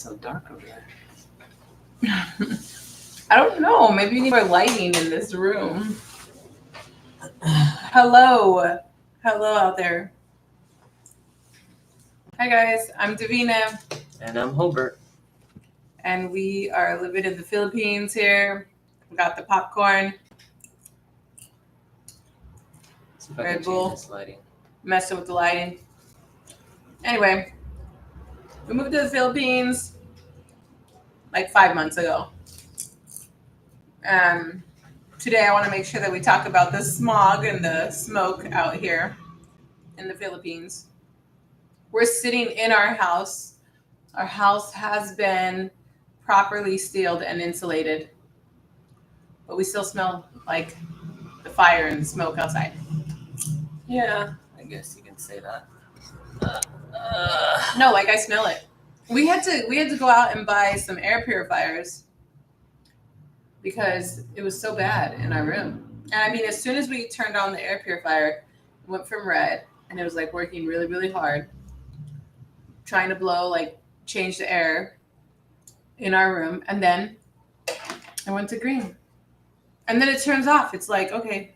So dark over there. I don't know. Maybe you need more lighting in this room. Hello. Hello out there. Hi, guys. I'm Davina, And I'm Hobart. and we are living in the Philippines here. We got the popcorn, See if I Red can Bull. change this lighting. messing with the lighting. Anyway, we moved to the Philippines like 5 months ago. Today, I want to make sure that we talk about the smog and the smoke out here in the Philippines. We're sitting in our house. Our house has been properly sealed and insulated, but we still smell like the fire and the smoke outside. Yeah, I guess you can say that. No, like I smell it. We had to go out and buy some air purifiers because it was so bad in our room. And I mean, as soon as we turned on the air purifier, it went from red and it was like working really, really hard, trying to blow, like change the air in our room. And then I went to green. And then it turns off. It's like, okay,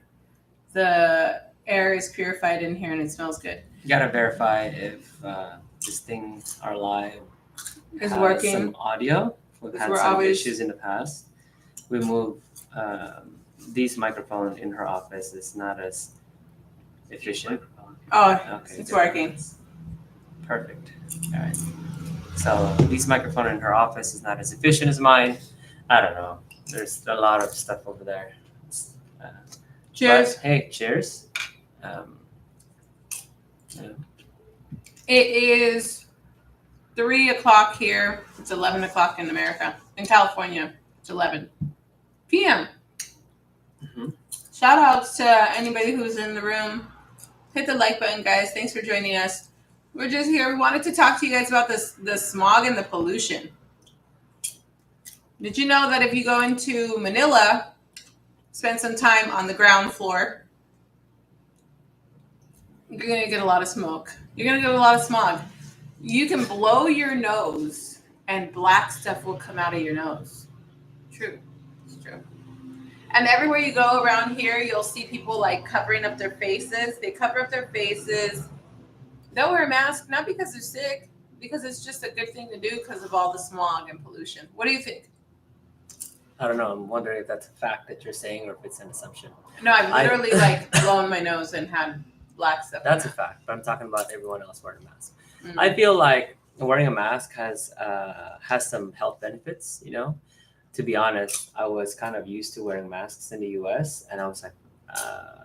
the air is purified in here and it smells good. You gotta verify if this thing, our live, It's has working. some audio. We've Because had we're some always- issues in the past. We moved these microphones in her office. It's not as efficient. Oh, Okay, it's good. working. Perfect. All right. So this microphone in her office is not as efficient as mine. I don't know. There's a lot of stuff over there. Cheers. But, hey, cheers. Yeah. It is 3 o'clock here. It's 11 o'clock in America. In California, it's 11 p.m. Mhm. Shout outs to anybody who's in the room. Hit the like button, guys. Thanks for joining us. We're just here. We wanted to talk to you guys about the smog and the pollution. Did you know that if you go into Manila, spend some time on the ground floor, you're going to get a lot of smoke. You're going to get a lot of smog. You can blow your nose and black stuff will come out of your nose. True. It's true. And everywhere you go around here, you'll see people like covering up their faces. They cover up their faces. They'll wear a mask, not because they're sick, because it's just a good thing to do because of all the smog and pollution. What do you think? I don't know. I'm wondering if that's a fact that you're saying or if it's an assumption. No, I've literally like blown my nose and had black stuff. That's a fact, but I'm talking about everyone else wearing a mask. Mm. I feel like wearing a mask has some health benefits. You know, to be honest, I was kind of used to wearing masks in the U.S. and I was like,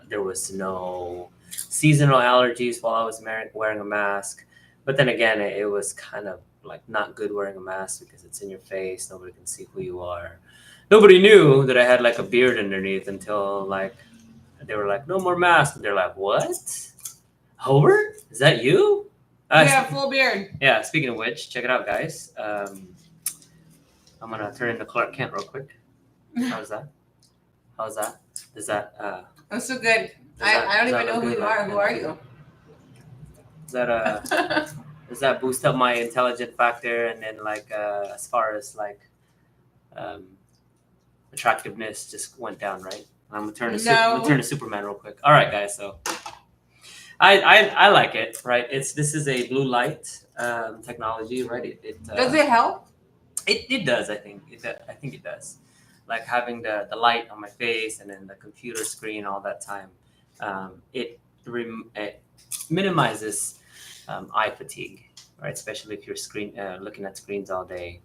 there was no seasonal allergies while I was wearing a mask. But then again, it was kind of like not good wearing a mask because it's in your face. Nobody can see who you are. Nobody knew that I had like a beard underneath until like they were like, no more masks. And they're like, what? Hobart? Is that you? Yeah, full beard. Yeah, speaking of which, check it out, guys. I'm going to turn into Clark Kent real quick. How's that? How's that? Does that... That's so good. that- I don't does even that know look who good? you are. Who are you? Does that, does that boost up my intelligent factor? And then, like, as far as, like, attractiveness just went down, right? I'm going to turn to Superman real quick. All right, guys, so... I like it, right? This is a blue light technology, right? Does it help? It does, I think. I think it does. Like having the light on my face and then the computer screen all that time, it minimizes eye fatigue, right? Especially if you're looking at screens all day.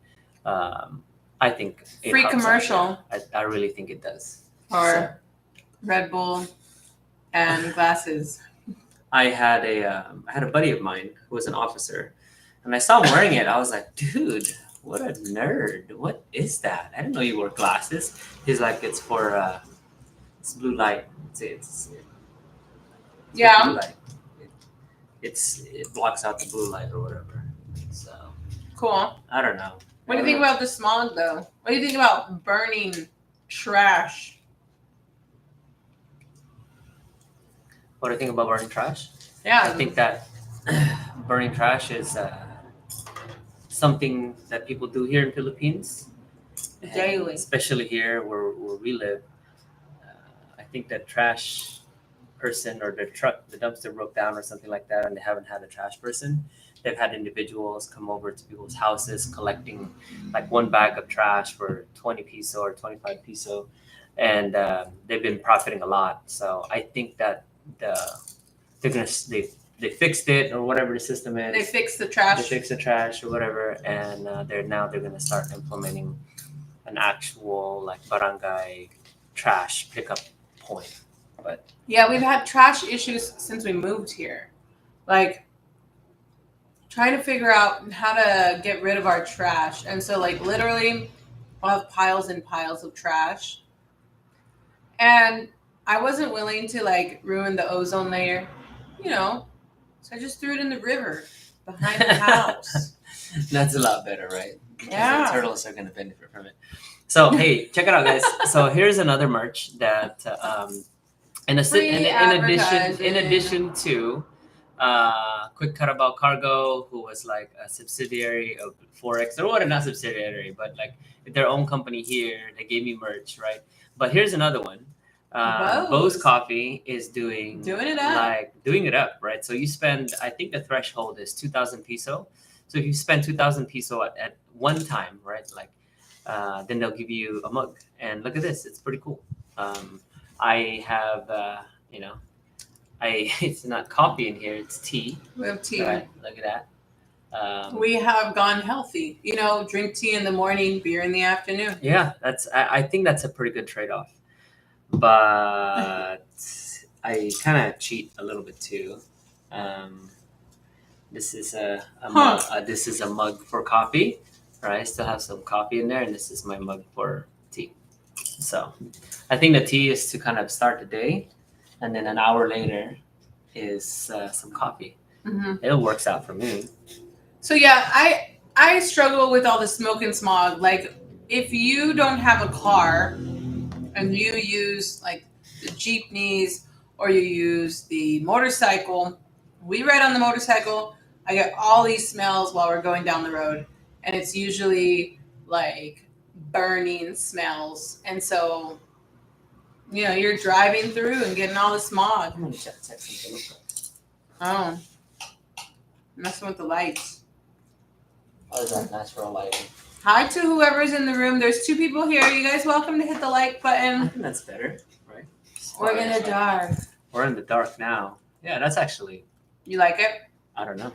I think it Free helps out. commercial. I really think it does. Or Red Bull and glasses. I had a buddy of mine who was an officer, and I saw him wearing it. I was like, dude, what a nerd! What is that? I didn't know you wore glasses. He's like, it's for it's blue light. It's Yeah. blue light. It blocks out the blue light or whatever. So Cool. I don't know. What do you think about the smog, though? What do you think about burning trash? What do you think about burning trash? Yeah. I think that burning trash is something that people do here in Philippines. And Daily. especially here where we live. I think that trash person or the dumpster broke down or something like that, and they haven't had a trash person. They've had individuals come over to people's houses collecting like one bag of trash for 20 peso or 25 peso, and they've been profiting a lot. So I think that they're gonna they fixed it or whatever the system is. They fix the trash. They fix the trash or whatever, and they're gonna start implementing an actual like barangay trash pickup point. But Yeah, we've had trash issues since we moved here. Like trying to figure out how to get rid of our trash. And so like literally we'll have piles and piles of trash. And I wasn't willing to like ruin the ozone layer, you know. So I just threw it in the river behind the house. that's a lot better, right? Because Yeah. the turtles are going to benefit from it. So hey, check it out, guys. So here's another merch that in Free in advertising. addition to Quick Carabao Cargo, who was like a subsidiary of Forex, or what, not subsidiary, but like their own company here. They gave me merch, right? But here's another one. Bose Coffee is doing Doing it up. right? So you spend, I think the threshold is 2,000 peso. So if you spend 2,000 peso at one time, right? Like, then they'll give you a mug. And look at this, it's pretty cool. I have, it's not coffee in here, it's tea. We have tea. Right? Look at that. We have gone healthy. You know, drink tea in the morning, beer in the afternoon. Yeah, I think that's a pretty good trade-off. But I kind of cheat a little bit too. This is this is a mug for coffee, right? I still have some coffee in there, and this is my mug for tea. So I think the tea is to kind of start the day, and then an hour later is some coffee. Mm-hmm. It works out for me. So yeah, I struggle with all the smoke and smog. Like if you don't have a car and you use like the jeepneys or you use the motorcycle, we ride on the motorcycle. I get all these smells while we're going down the road, and it's usually like burning smells. And so, you know, you're driving through and getting all the smog. I'm gonna check something real quick. Oh, messing with the lights. Oh, is that natural lighting? Hi to whoever's in the room. There's 2 people here. You guys welcome to hit the like I button. think that's better, right? We're in the dark. We're in the dark now. Yeah, that's actually, You like it? I don't know.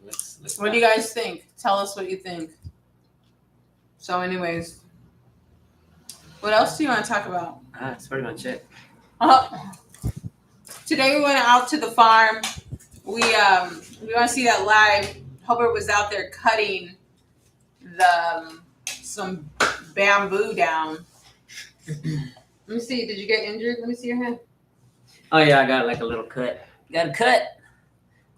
Let's What do you guys think? Tell us what you think. So anyways, what else do you want to talk about? That's pretty much it. Today we went out to the farm. We want to see that live. Hubbard was out there cutting some bamboo down. Let me see. Did you get injured? Let me see your hand. Oh yeah, I got like a little cut. Got a cut.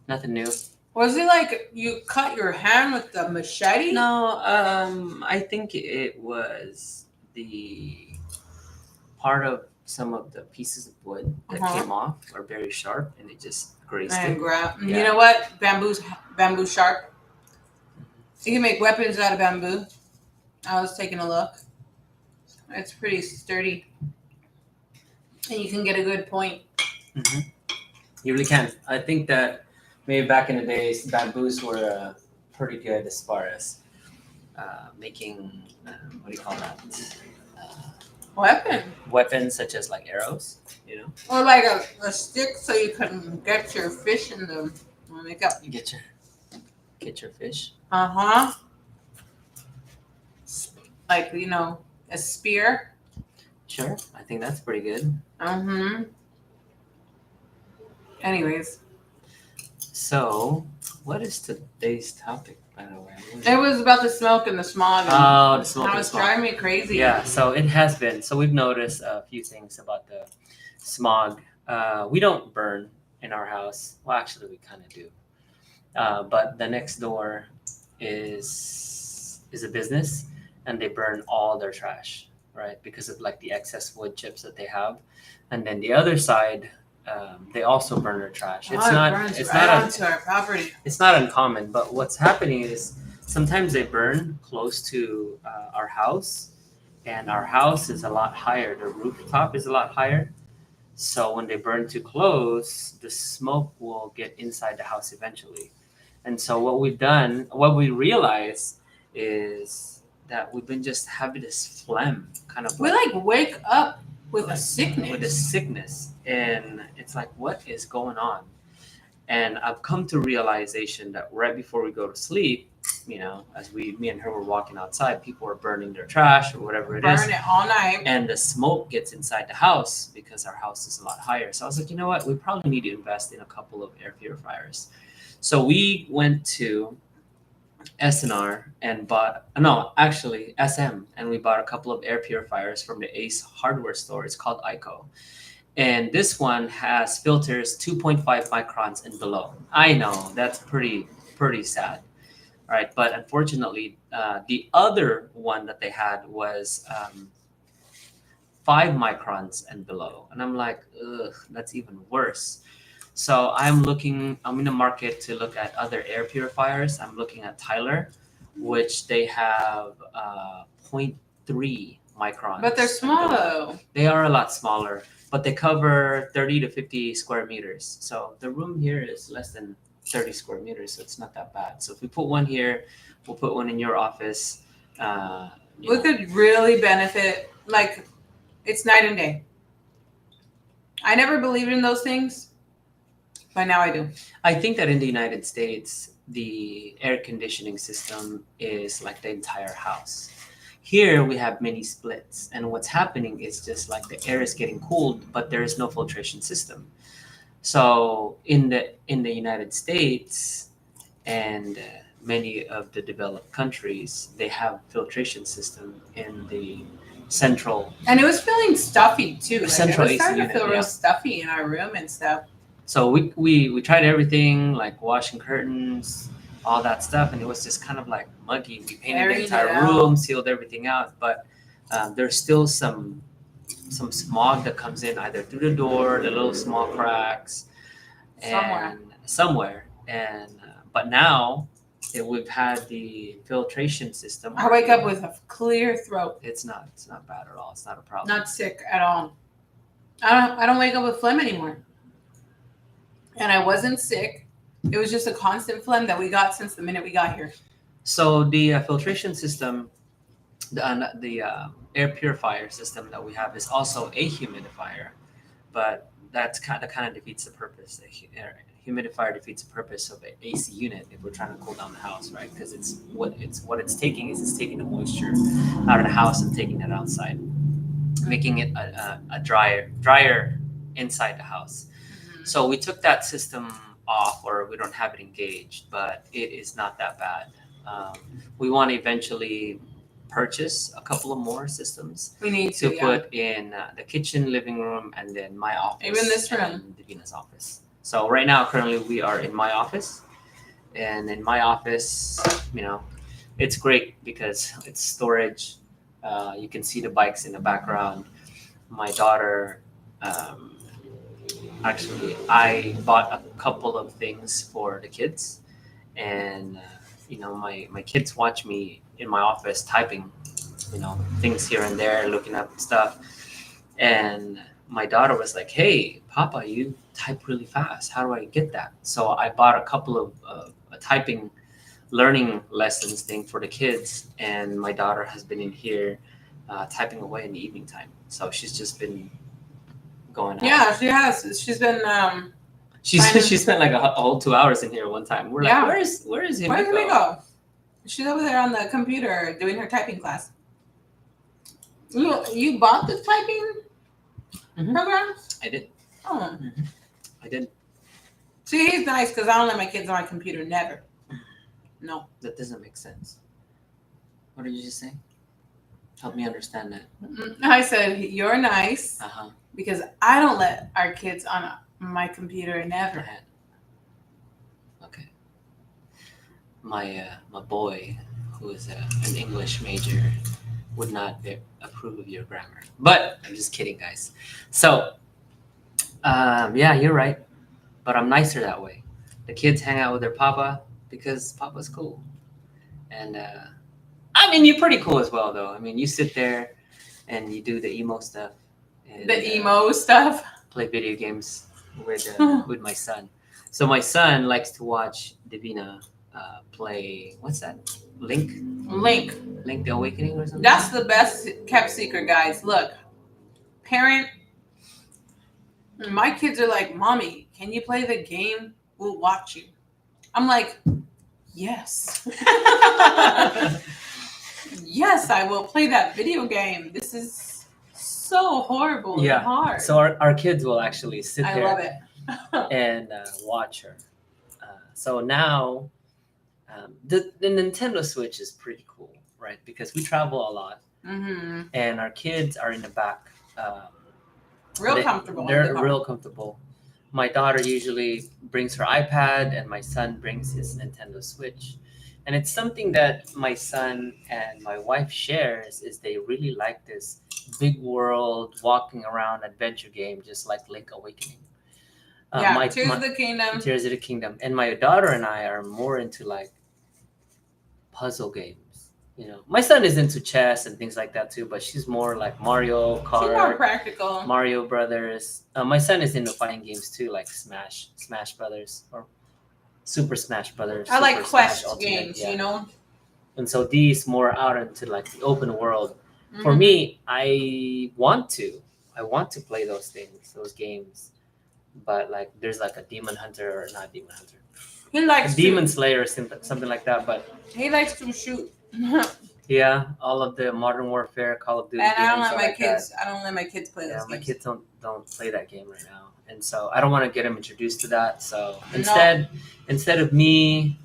Nothing new. Was it like you cut your hand with the machete? No, I think it was the part of some of the pieces of wood that came off are very sharp, and it just grazed it. Yeah. Yeah. You know what? Bamboo sharp. You can make weapons out of bamboo. I was taking a look. It's pretty sturdy, and you can get a good point. Mm-hmm. You really can. I think that maybe back in the days, bamboos were pretty good as far as making what do you call that? Weapons such as like arrows, you know, or like a stick, so you can get your fish in the make up. You get your fish. Like, you know, a spear. Sure, I think that's pretty good. Anyways, so what is today's topic, by the way? it was about the smoke and the smog. And Oh, the smoke how and it's smog. driving me crazy. Yeah, so it has been. So we've noticed a few things about the smog. We don't burn in our house. Well, actually, we kind of do. But the next door is a business, and they burn all their trash, right? Because of like the excess wood chips that they have. And then the other side, they also burn their trash. It burns right onto our property. It's not uncommon, but what's happening is sometimes they burn close to our house, and our house is a lot higher. The rooftop is a lot higher. So when they burn too close, the smoke will get inside the house eventually. And so what we realize is that we've been just having this phlegm, kind of We like wake up with a with a sickness. sickness, and it's like, what is going on? And I've come to realization that right before we go to sleep, as me and her were walking outside, people are burning their trash or whatever it is, Burn it all night. and the smoke gets inside the house because our house is a lot higher. So I was like, you know what? We probably need to invest in a couple of air purifiers. So we went to SNR and bought, no, actually SM, and we bought a couple of air purifiers from the Ace hardware store. It's called ICO. And this one has filters 2.5 microns and below. I know that's pretty sad. All right, but unfortunately, the other one that they had was 5 microns and below, and I'm like, ugh, that's even worse. So I'm in the market to look at other air purifiers. I'm looking at Tyler, which they have zero point 0.3 microns. But they're and small below. though. They are a lot smaller, but they cover 30 to 50 square meters. So the room here is less than 30 square meters, so it's not that bad. So if we put one here, we'll put one in your office. We could really benefit. Like, it's night and day. I never believed in those things, but now I do. I think that in the United States, the air conditioning system is like the entire house. Here we have mini splits, and what's happening is just like the air is getting cooled, but there is no filtration system. So in the United States and many of the developed countries, they have filtration system in the central. And it was feeling stuffy too. Like, Central it was AC starting to unit, feel yeah. real stuffy in our room and stuff. So we tried everything, like washing curtains, all that stuff, and it was just kind of like muggy. We painted Airing the it entire out. room, sealed everything out, but there's still some smog that comes in either through the door, the little small cracks, and somewhere. And but now that we've had the filtration system, I wake up with a clear throat. it's not bad at all. It's not a problem. Not sick at all. I don't wake up with phlegm anymore. And I wasn't sick. It was just a constant phlegm that we got since the minute we got here. So the filtration system, the air purifier system that we have is also a humidifier, but that kind of defeats the purpose. A humidifier defeats the purpose of an AC unit if we're trying to cool down the house, right? Because it's taking the moisture out of the house and taking it outside, making it a drier inside the house. So we took that system off, or we don't have it engaged, but it is not that bad. We want to eventually purchase a couple of more systems We need to to, yeah. put in the kitchen, living room, and then my office. Even this room. And Davina's office. So right now, currently, we are in my office. And in my office, it's great because it's storage. You can see the bikes in the background. My daughter, actually, I bought a couple of things for the kids. And, my kids watch me in my office typing, things here and there, looking up stuff. And my daughter was like, "Hey, Papa, you type really fast. How do I get that?" So I bought a couple of a typing learning lessons thing for the kids. And my daughter has been in here typing away in the evening time. So she's just been going out. Yeah, she has. She's been. She spent like a whole 2 hours in here one time. We're Yeah. like, where is Himiko? Where's Himiko? She's over there on the computer doing her typing class. You bought the typing program? I did. Oh. I did. See, he's nice because I don't let my kids on my computer. Never. No. That doesn't make sense. What did you just say? Help me understand that. I said, you're nice because I don't let our kids on my computer. Never. Okay. My boy, who is an English major, would not approve of your grammar. But I'm just kidding, guys. So, yeah, you're right. But I'm nicer that way. The kids hang out with their papa because papa's cool. And I mean, you're pretty cool as well, though. I mean, you sit there and you do the emo stuff. And, The emo stuff. play video games with my son. So my son likes to watch Divina play. What's that? Link the Awakening or something. That's the best kept secret, guys. Look, parent. My kids are like, "Mommy, can you play the game? We'll watch you." I'm like, "Yes." Yes, I will play that video game. This is so horrible and hard. So our kids will actually sit I there love it. and watch her. So now the Nintendo Switch is pretty cool, right? Because we travel a lot, and our kids are in the back. Comfortable. They're real comfortable. My daughter usually brings her iPad, and my son brings his Nintendo Switch. And it's something that my son and my wife shares is they really like this big world, walking around adventure game, just like Link Awakening. Tears of the Kingdom. Tears of the Kingdom. And my daughter and I are more into like puzzle games. You know, my son is into chess and things like that too, but she's more like Mario Kart. She's more practical. Mario Brothers. My son is into fighting games too, like Smash Brothers or Super Smash Brothers. I like Super quest Smash games, Ultimate, you know. And so these more out into like the open world. For me, I want to play those things, those games, but like there's like a Demon Hunter or not Demon Hunter. He likes Demon Slayer or something like that, but he likes to shoot. Yeah, all of the Modern Warfare, Call of Duty. And I don't games let my like kids. that. I don't let my kids play those. My games. kids don't play that game right now, and so I don't want to get them introduced to that. So instead of me,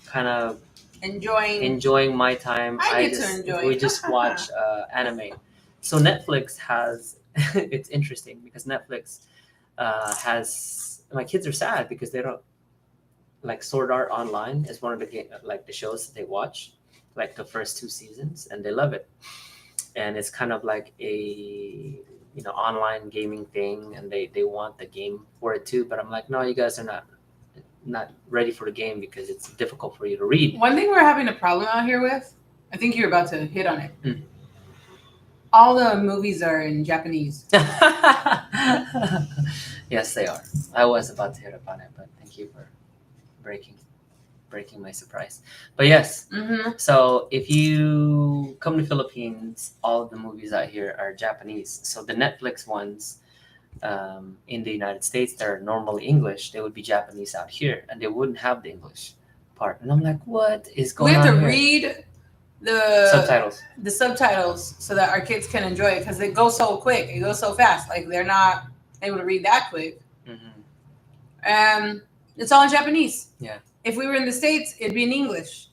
kind of enjoying my time, we just watch anime. So Netflix has it's interesting because Netflix has my kids are sad because they don't like Sword Art Online is one of the shows that they watch, like the first 2 seasons, and they love it. And it's kind of like a online gaming thing, and they want the game for it too. But I'm like, no, you guys are not ready for the game because it's difficult for you to read. One thing we're having a problem out here with, I think you're about to hit on it. All the movies are in Japanese. Yes, they are. I was about to hit upon it, but thank you for breaking my surprise. But yes, so if you come to Philippines, all of the movies out here are Japanese. So the Netflix ones in the United States, they're normally English. They would be Japanese out here, and they wouldn't have the English part. And I'm like, what is going on? We have to here? read the subtitles so that our kids can enjoy it because it goes so quick. It goes so fast. Like they're not able to read that quick. It's all in Japanese. Yeah. If we were in the States, it'd be in English.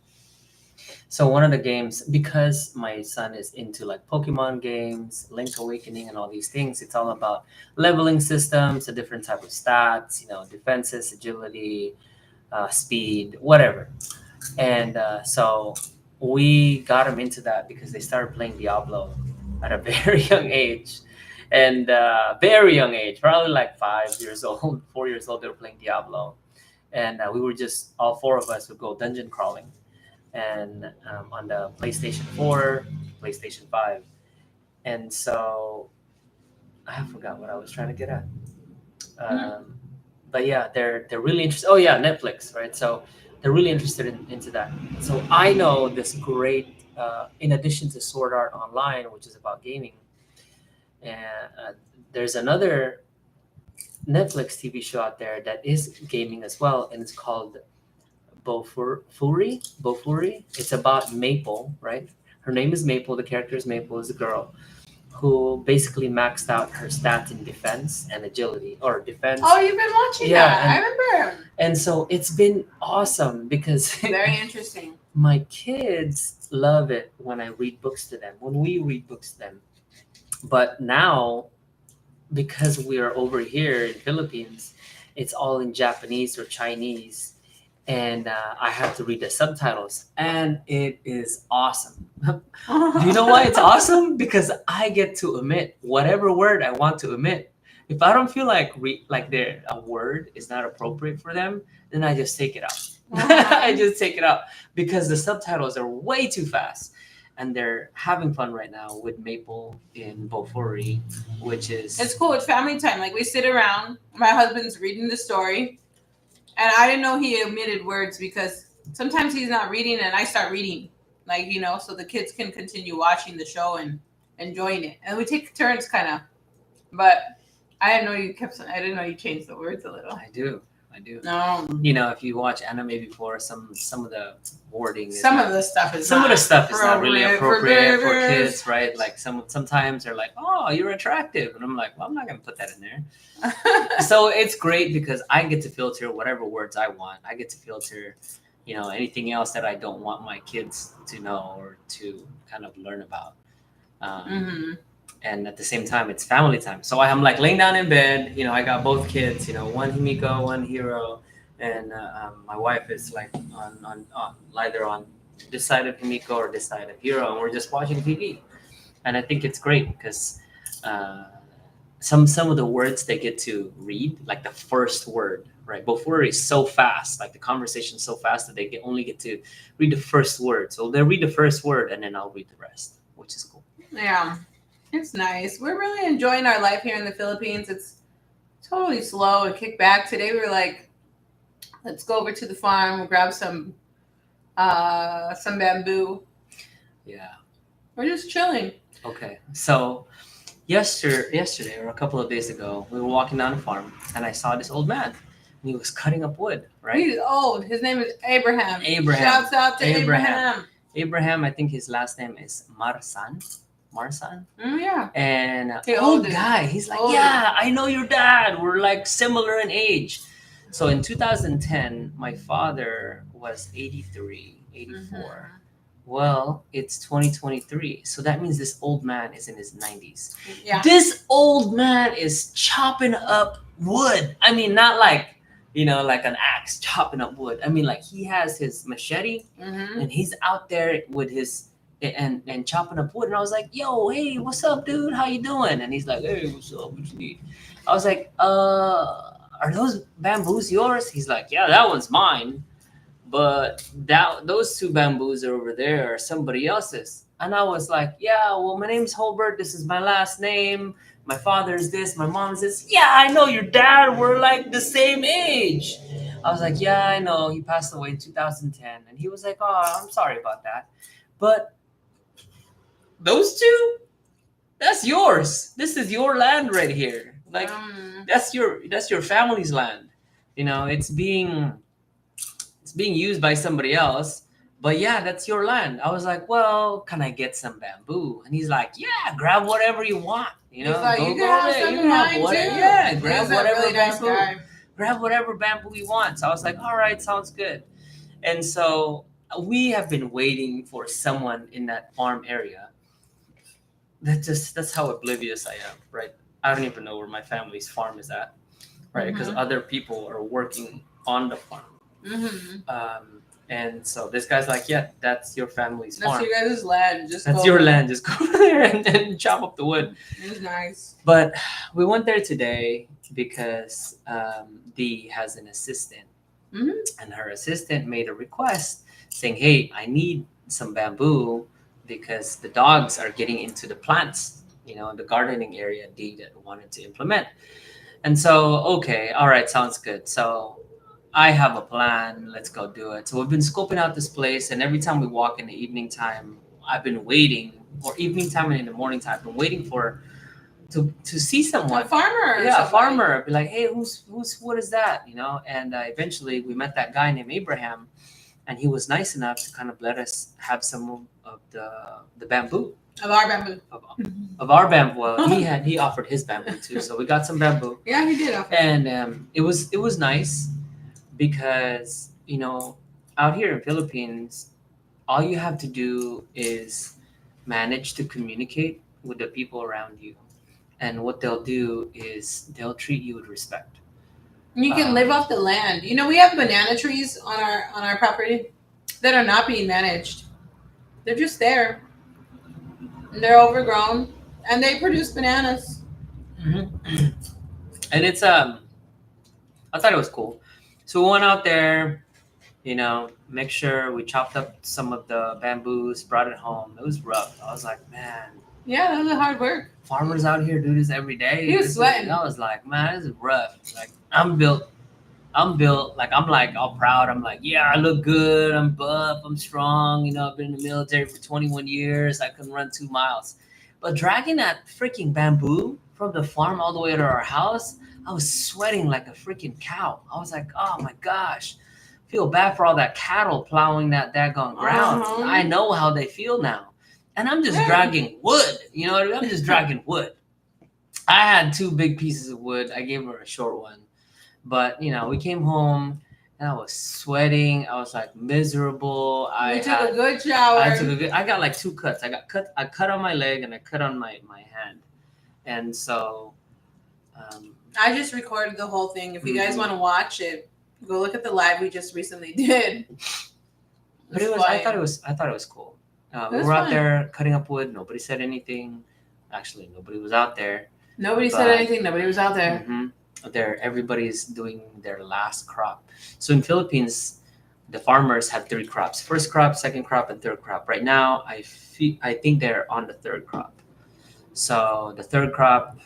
So one of the games, because my son is into like Pokemon games, Link's Awakening, and all these things, it's all about leveling systems, a different type of stats, defenses, agility, speed, whatever. And so we got him into that because they started playing Diablo at a very young age. And very young age, probably like 5 years old, 4 years old, they were playing Diablo. And we were just, all 4 of us would go dungeon crawling. And on the PlayStation 4, PlayStation 5. And so I forgot what I was trying to get at. But yeah, they're really interested. Oh yeah, Netflix, right? So they're really interested into that. So I know this great, in addition to Sword Art Online, which is about gaming, and there's another Netflix TV show out there that is gaming as well, and it's called Bofuri. It's about Maple, right? Her name is Maple. The character is Maple, is a girl who basically maxed out her stats in defense and agility, or defense. Oh, you've been watching that. I remember. And so it's been awesome because very interesting. My kids love it when I read books to them, when we read books to them. But now, because we are over here in Philippines, it's all in Japanese or Chinese. And I have to read the subtitles, and it is awesome. Do you know why it's awesome? Because I get to omit whatever word I want to omit, If I don't feel like a word is not appropriate for them, then I just take it out. I just take it out because the subtitles are way too fast, and they're having fun right now with Maple in Bofuri, which is It's cool. It's family time. Like we sit around. My husband's reading the story, and I didn't know he omitted words because sometimes he's not reading, and I start reading, like so the kids can continue watching the show and enjoying it, and we take turns, kind of. But I didn't know you kept. I didn't know you changed the words a little. I do. No. If you watch anime before, some of the wording, some of the stuff is not really appropriate for kids, right? Like sometimes they're like, "Oh, you're attractive," and I'm like, "Well, I'm not gonna put that in there." So it's great because I get to filter whatever words I want. I get to filter, anything else that I don't want my kids to know or to kind of learn about. And at the same time, it's family time. So I'm like laying down in bed. I got both kids. One Himiko, one Hiro, and my wife is like on either on this side of Himiko or this side of Hiro, and we're just watching TV. And I think it's great because some of the words they get to read, like the first word, right? Before it's so fast, like the conversation's so fast that they only get to read the first word. So they'll read the first word, and then I'll read the rest, which is cool. Yeah. It's nice. We're really enjoying our life here in the Philippines. It's totally slow and kick back. Today we were like, let's go over to the farm. We'll grab some bamboo. Yeah. We're just chilling. Okay. So yesterday or a couple of days ago, we were walking down the farm and I saw this old man. And he was cutting up wood, right? He's old. His name is Abraham. Shouts out to Abraham. Abraham, I think his last name is Marsan. Yeah. And old guy. He's like, yeah, I know your dad. We're like similar in age. So in 2010, my father was 83, 84. Well, it's 2023. So that means this old man is in his 90s. Yeah. This old man is chopping up wood. I mean, not like, like an axe chopping up wood. I mean, like he has his machete and he's out there with his and chopping up wood. And I was like, yo, hey, what's up, dude? How you doing? And he's like, hey, what's up? What you need? I was like, are those bamboos yours? He's like, yeah, that one's mine. But those two bamboos are over there are somebody else's. And I was like, yeah, well, my name's Holbert. This is my last name. My father's this. My mom's this. Yeah, I know your dad. We're like the same age. I was like, yeah, I know. He passed away in 2010. And he was like, oh, I'm sorry about that. But those two, that's yours. This is your land right here. Like that's your family's land. It's being used by somebody else. But yeah, that's your land. I was like, well, can I get some bamboo? And he's like, yeah, grab whatever you want. He's like, you can have whatever. Yeah, grab whatever really bamboo. Nice grab whatever bamboo you want. So I was like, all right, sounds good. And so we have been waiting for someone in that farm area. That's how oblivious I am, right? I don't even know where my family's farm is at, right? Because other people are working on the farm. And so this guy's like, yeah, that's your family's farm. That's your guys' land. That's your land. Just go over there and chop up the wood. It was nice. But we went there today because Dee has an assistant. And her assistant made a request saying, hey, I need some bamboo because the dogs are getting into the plants, the gardening area Dee wanted to implement. And so, okay, all right, sounds good. So I have a plan. Let's go do it. So we've been scoping out this place, and every time we walk in the evening time, I've been waiting, or evening time and in the morning time, I've been waiting to see someone. A farmer. Yeah, a farmer. I'd be like, hey, what is that? And eventually we met that guy named Abraham, and he was nice enough to kind of let us have some of the bamboo. Of our bamboo. Of our bamboo. Well, he offered his bamboo too, so we got some bamboo. Yeah, he did offer. And it was nice because out here in Philippines, all you have to do is manage to communicate with the people around you, and what they'll do is they'll treat you with respect. You can live off the land. We have banana trees on our property that are not being managed. They're just there. And they're overgrown, and they produce bananas. And it's I thought it was cool. So we went out there, make sure we chopped up some of the bamboos, brought it home. It was rough. I was like, man, Yeah, that was hard work. farmers out here do this every day. He was sweating. I was like, man, this is rough. Like I'm built, like I'm like all proud. I'm like, yeah, I look good. I'm buff. I'm strong. I've been in the military for 21 years. I can run 2 miles. But dragging that freaking bamboo from the farm all the way to our house, I was sweating like a freaking cow. I was like, oh my gosh. Feel bad for all that cattle plowing that daggone ground. Uh-huh. I know how they feel now. And I'm just dragging wood. You know what I mean? I'm just dragging wood. I had 2 big pieces of wood. I gave her a short one. But, we came home and I was sweating. I was like miserable. You took a good shower. I got like 2 cuts. I cut on my leg and I cut on my hand. And so I just recorded the whole thing. If you guys want to watch it, go look at the live we just recently did. But I thought it was cool. We were out there cutting up wood. Nobody said anything. Actually, nobody was out there. Nobody said anything. Nobody was out there. Mm-hmm. Everybody's doing their last crop. So in Philippines, the farmers have 3 crops: first crop, second crop, and third crop. Right now, I think they're on the 3rd crop. So the 3rd crop,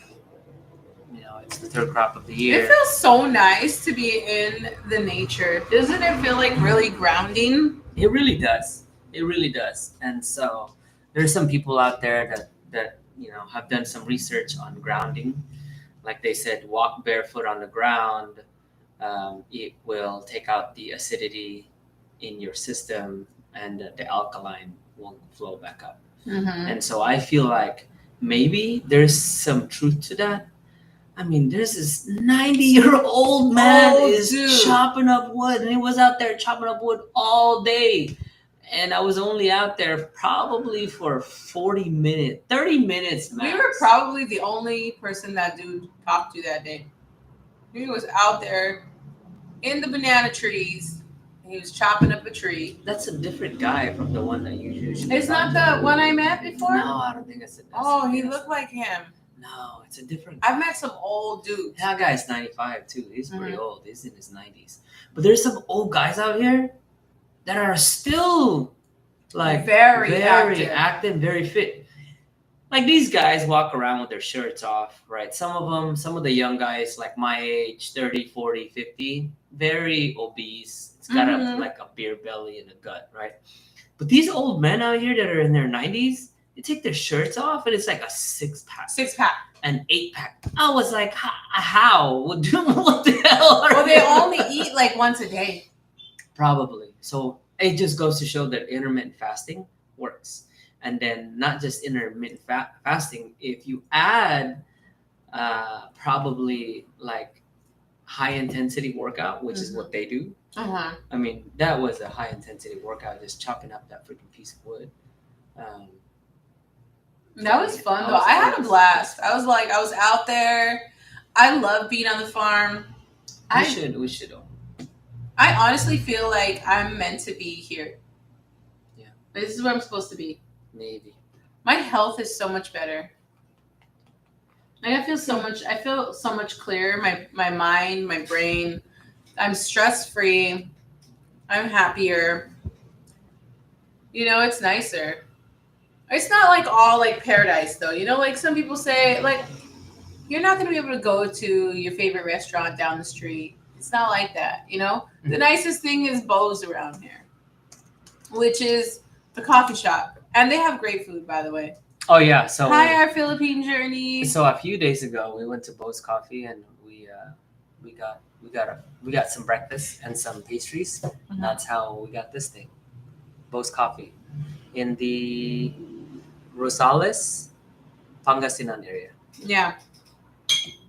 it's the 3rd crop of the year. It feels so nice to be in the nature. Doesn't it feel like really grounding? It really does. It really does. And so there's some people out there that have done some research on grounding. Like they said, walk barefoot on the ground. It will take out the acidity in your system, and the alkaline won't flow back up. Mm-hmm. And so I feel like maybe there's some truth to that. I mean, there's this 90-year-old man chopping up wood, and he was out there chopping up wood all day. And I was only out there probably for 30 minutes max. We were probably the only person that dude talked to that day. He was out there in the banana trees. He was chopping up a tree. That's a different guy from the one that you usually. It's not the one I met before? No, I don't think it's. He looked like him. No, it's a different guy. I've met some old dudes. That guy's 95 too. He's pretty old. He's in his 90s. But there's some old guys out here that are still like very active, very fit. Like these guys walk around with their shirts off, right? Some of the young guys like my age, 30, 40, 50, very obese. It's got a beer belly and a gut, right? But these old men out here that are in their 90s, they take their shirts off and it's like a 6-pack. 6-pack. An 8-pack. I was like, how? What the hell? Well, they only eat like once a day. Probably. So it just goes to show that intermittent fasting works. And then not just intermittent fasting, if you add probably like high intensity workout, which is what they do. Uh-huh. I mean, that was a high intensity workout, just chopping up that freaking piece of wood. That was fun though. I had a blast. I was out there. I love being on the farm. We should. I honestly feel like I'm meant to be here. Yeah. This is where I'm supposed to be. Maybe. My health is so much better. Like I feel so much clearer. My mind, my brain. I'm stress free. I'm happier. It's nicer. It's not like all like paradise though. Like some people say, like you're not gonna be able to go to your favorite restaurant down the street. It's not like that, The nicest thing is Bo's around here, which is the coffee shop. And they have great food, by the way. Oh, yeah. So hi, our Philippine Journey. So a few days ago, we went to Bo's Coffee and we got some breakfast and some pastries. Mm-hmm. That's how we got this thing, Bo's Coffee, in the Rosales, Pangasinan area. Yeah.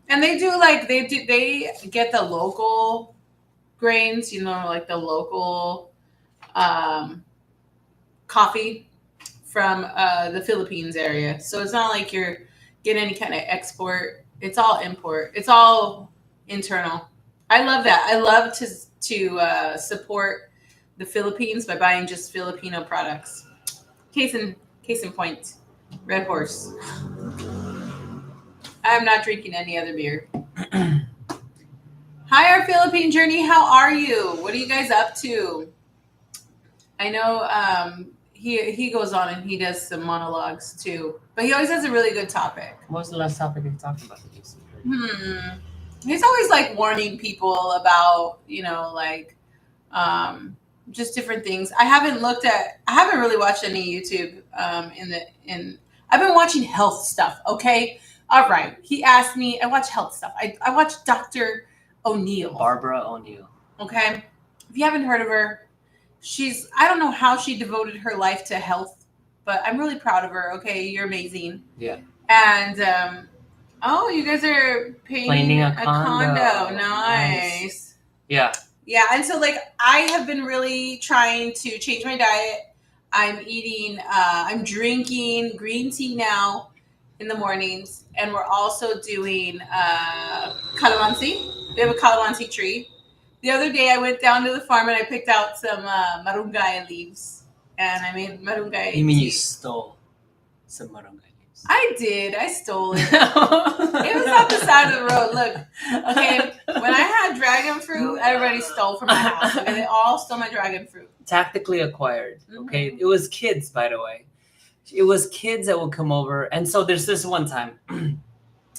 And they get the local grains, like the local coffee from the Philippines area. So it's not like you're getting any kind of export. It's all import. It's all internal. I love that. I love to support the Philippines by buying just Filipino products. Case in point, Red Horse. I'm not drinking any other beer. Hi, our Philippine Journey. How are you? What are you guys up to? I know he goes on and he does some monologues too, but he always has a really good topic. What was the last topic you talked about that you heard? He's always like warning people about, like just different things. I haven't really watched any YouTube I've been watching health stuff. Okay. All right. He asked me, I watch health stuff. I watch Dr. O'Neill. Barbara O'Neill. Okay. If you haven't heard of her, I don't know how she devoted her life to health, but I'm really proud of her. Okay. You're amazing. Yeah. And, oh, you guys are painting a condo. Nice. Yeah. Yeah. And so, like, I have been really trying to change my diet. I'm drinking green tea now in the mornings. And we're also doing calamansi. We have a calamansi tree. The other day, I went down to the farm and I picked out some marungay leaves. And I made marungay tea. You mean you stole some marungay leaves? I did. I stole it. It was off the side of the road. Look, okay, when I had dragon fruit, everybody stole from my house. Okay, they all stole my dragon fruit. Tactically acquired. Okay, It was kids, by the way. It was kids that would come over, and so there's this one time,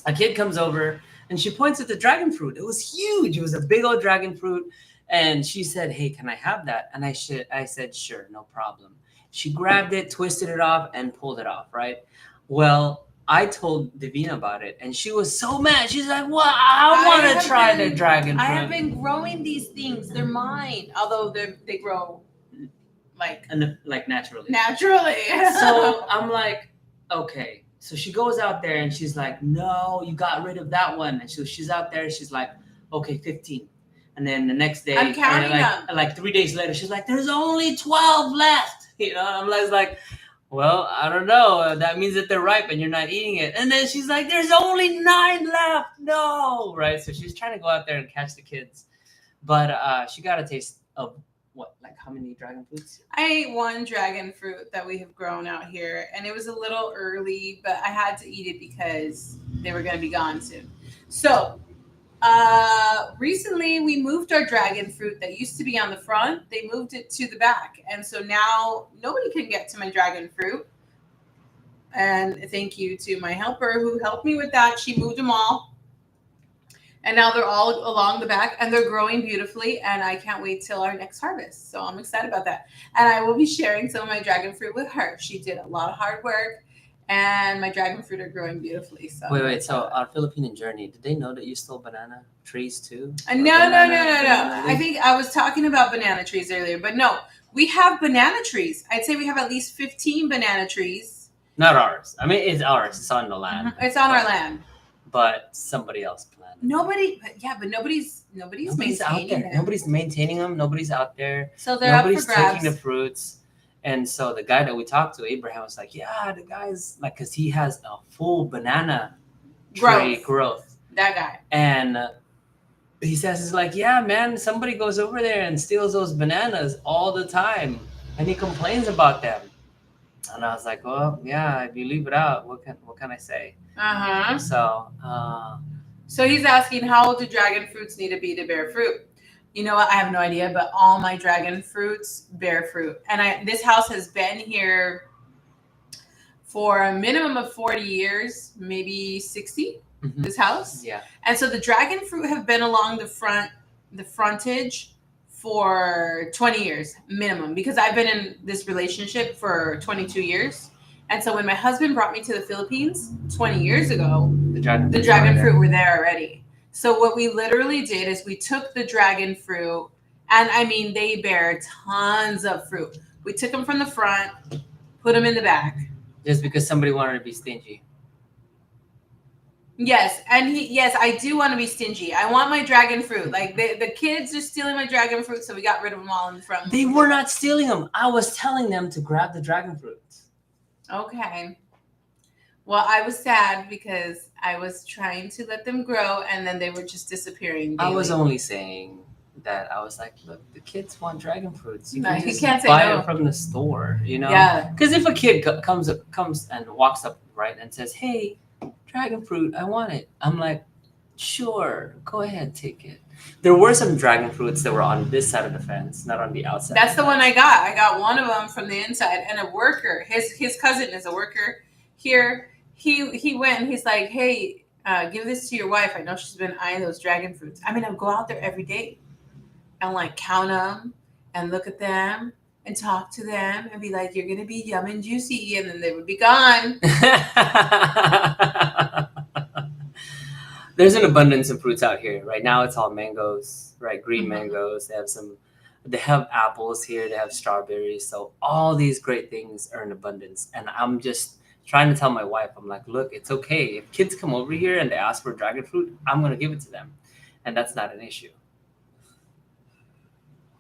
a kid comes over and she points at the dragon fruit. It was huge. It was a big old dragon fruit, and she said, "Hey, can I have that?" And I said, "Sure, no problem." She grabbed it, twisted it off, and pulled it off. Right. Well, I told Davina about it, and she was so mad. She's like, "Well, I want to try the dragon fruit." I have been growing these things. They're mine, although they grow like naturally. So I'm like, okay. So she goes out there and she's like, "No, you got rid of that one." And so she's out there. She's like, "Okay, 15." And then the next day, I'm counting them. Like 3 days later, she's like, "There's only 12 left." I'm like, "Well, I don't know. That means that they're ripe and you're not eating it." And then she's like, "There's only 9 left." No, right? So she's trying to go out there and catch the kids, but she got a taste of how many dragon fruits? I ate one dragon fruit that we have grown out here, and it was a little early, but I had to eat it because they were going to be gone soon. So recently we moved our dragon fruit that used to be on the front. They moved it to the back, and so now nobody can get to my dragon fruit. And thank you to my helper who helped me with that. She moved them all. And now they're all along the back and they're growing beautifully. And I can't wait till our next harvest. So I'm excited about that. And I will be sharing some of my dragon fruit with her. She did a lot of hard work and my dragon fruit are growing beautifully. So wait. So our Philippine Journey, did they know that you stole banana trees too? No. I think I was talking about banana trees earlier, but no, we have banana trees. I'd say we have at least 15 banana trees. Not ours. I mean, it's ours. It's on the land. It's on our land. But somebody else planted. But nobody's maintaining out there. them. Nobody's maintaining them. Nobody's out there. So they're nobody's up for grabs. taking the fruits. And so the guy that we talked to, Abraham, was like, "Yeah, the guy's like, because he has a full banana tree growth. That guy. And he says, "It's like, yeah, man, somebody goes over there and steals those bananas all the time, and he complains about them." And I was like, "Well, yeah, if you leave it out, what can I say?" So he's asking, how old do dragon fruits need to be to bear fruit? You know what? I have no idea, but all my dragon fruits bear fruit. And this house has been here for a minimum of 40 years, maybe 60, this house. Yeah. And so the dragon fruit have been along the frontage for 20 years minimum, because I've been in this relationship for 22 years. And so when my husband brought me to the Philippines 20 years ago, the dragon fruit were there already. So what we literally did is we took the dragon fruit, and I mean, they bear tons of fruit. We took them from the front, put them in the back. Just because somebody wanted to be stingy. Yes, and I do want to be stingy. I want my dragon fruit. Like the kids are stealing my dragon fruit, so we got rid of them all in the front. They were not stealing them. I was telling them to grab the dragon fruits. Okay. Well, I was sad because I was trying to let them grow, and then they were just disappearing daily. I was only saying that. I was like, look, the kids want dragon fruits. You can't say buy no. it from the store, you know? Yeah. Because if a kid comes and walks up, right, and says, "Hey, dragon fruit, I want it," I'm like, Sure, go ahead, take it. There were some dragon fruits that were on this side of the fence, not on the outside. That's the one I got. I got one of them from the inside, and a worker. His cousin is a worker here. He went and he's like, hey, give this to your wife. I know she's been eyeing those dragon fruits. I mean, I'll go out there every day and like count them and look at them and talk to them and be like, you're gonna be yum and juicy, and then they would be gone. There's an abundance of fruits out here. Right now it's all mangoes, right? Green mangoes. They have apples here, they have strawberries. So all these great things are in abundance. And I'm just trying to tell my wife, I'm like, look, it's okay. If kids come over here and they ask for dragon fruit, I'm gonna give it to them. And that's not an issue.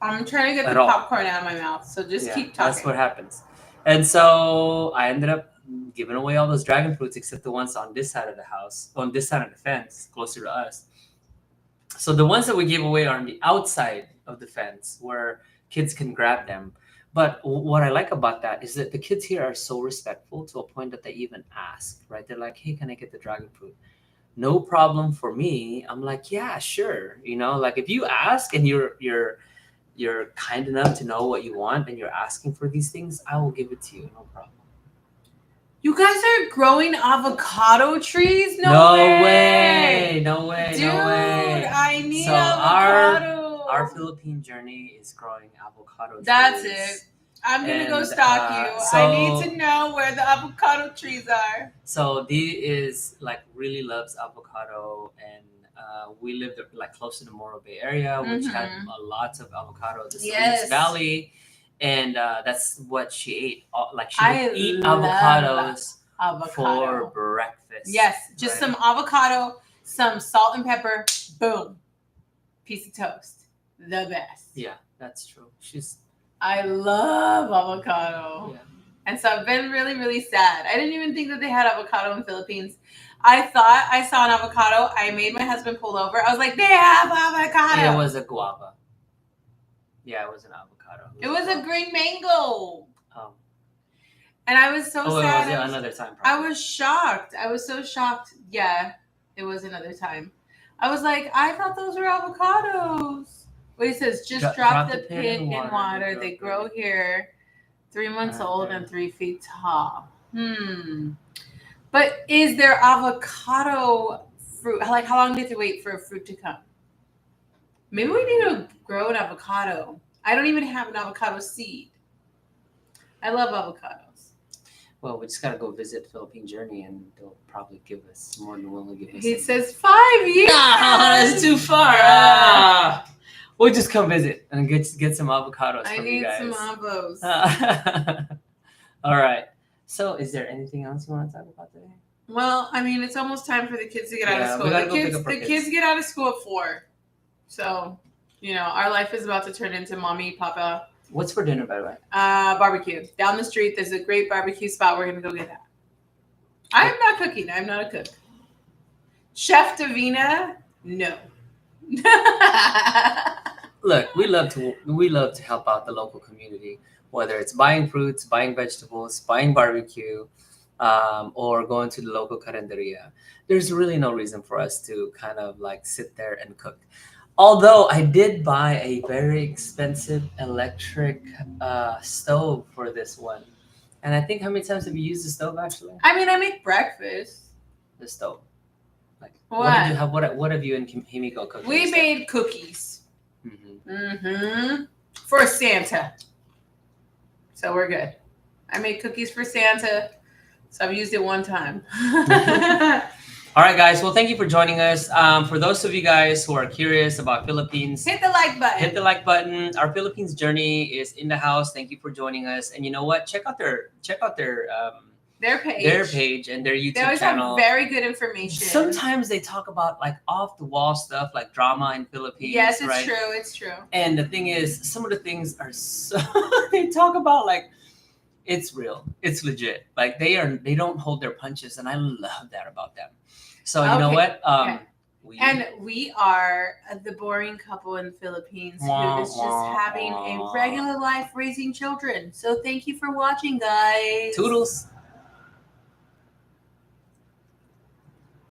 I'm trying to get the popcorn out of my mouth, so just keep talking. That's what happens. And so I ended up giving away all those dragon fruits except the ones on this side of the house, on this side of the fence, closer to us. So the ones that we gave away are on the outside of the fence where kids can grab them. But what I like about that is that the kids here are so respectful to a point that they even ask, right? They're like, hey, can I get the dragon fruit? No problem for me. I'm like, yeah, sure. You know, like if you ask and you're kind enough to know what you want and you're asking for these things, I will give it to you. No problem. You guys are growing avocado trees? No way. No way. Dude, no way. I need avocado. Our Philippine Journey is growing avocado trees. That's it. I'm going to go stalk you. I need to know where the avocado trees are. So Dee is like really loves avocado, and we live like close to the Morro Bay area, which had lots of avocado. The Salinas Valley. And that's what she ate. Like she would eat avocados for breakfast. Yes, just some avocado, some salt and pepper, boom, piece of toast. The best. Yeah, that's true. I love avocado. Yeah. And so I've been really, really sad. I didn't even think that they had avocado in the Philippines. I thought I saw an avocado. I made my husband pull over. I was like, they have avocado. It was a guava. Yeah, it was an avocado. It was a green mango. Oh. And I was so sad. It was another time. Probably. I was shocked. I was so shocked. Yeah, it was another time. I was like, I thought those were avocados. Well, he says, just drop the pit in water. They grow here, 3 months old and 3 feet tall. But is there avocado fruit? Like, how long do you have to wait for a fruit to come? Maybe we need to grow an avocado. I don't even have an avocado seed. I love avocados. Well, we just got to go visit Philippine Journey, and they'll probably give us more than willing to give us. He says 5 years. That's too far. We'll just come visit and get some avocados from you guys. I need some avos. All right. So is there anything else you want to talk about today? Well, I mean, it's almost time for the kids to get out of school. The kids get out of school at 4. So, you know, our life is about to turn into mommy, papa. What's for dinner, by the way? Barbecue. Down the street, there's a great barbecue spot. We're going to go get that. I'm not cooking. I'm not a cook. Chef Davina? No. Look, we love to help out the local community, whether it's buying fruits, buying vegetables, buying barbecue, or going to the local carinderia. There's really no reason for us to kind of like sit there and cook. Although I did buy a very expensive electric stove for this one. And I think, how many times have you used the stove actually? I mean, I make breakfast. The stove. Like what? What have you and Himiko cooked? We made cookies. For Santa. So we're good. I made cookies for Santa. So I've used it one time. All right, guys. Well, thank you for joining us. For those of you guys who are curious about Philippines, hit the like button. Hit the like button. Our Philippines Journey is in the house. Thank you for joining us. And you know what? Check out their page and their YouTube channel. They always have very good information. Sometimes they talk about like off the wall stuff, like drama in Philippines. Yes, it's true. It's true. And the thing is, some of the things are so they talk about like it's real, it's legit. Like they don't hold their punches, and I love that about them. So you know what? We are the boring couple in the Philippines who is just having a regular life raising children. So thank you for watching, guys. Toodles.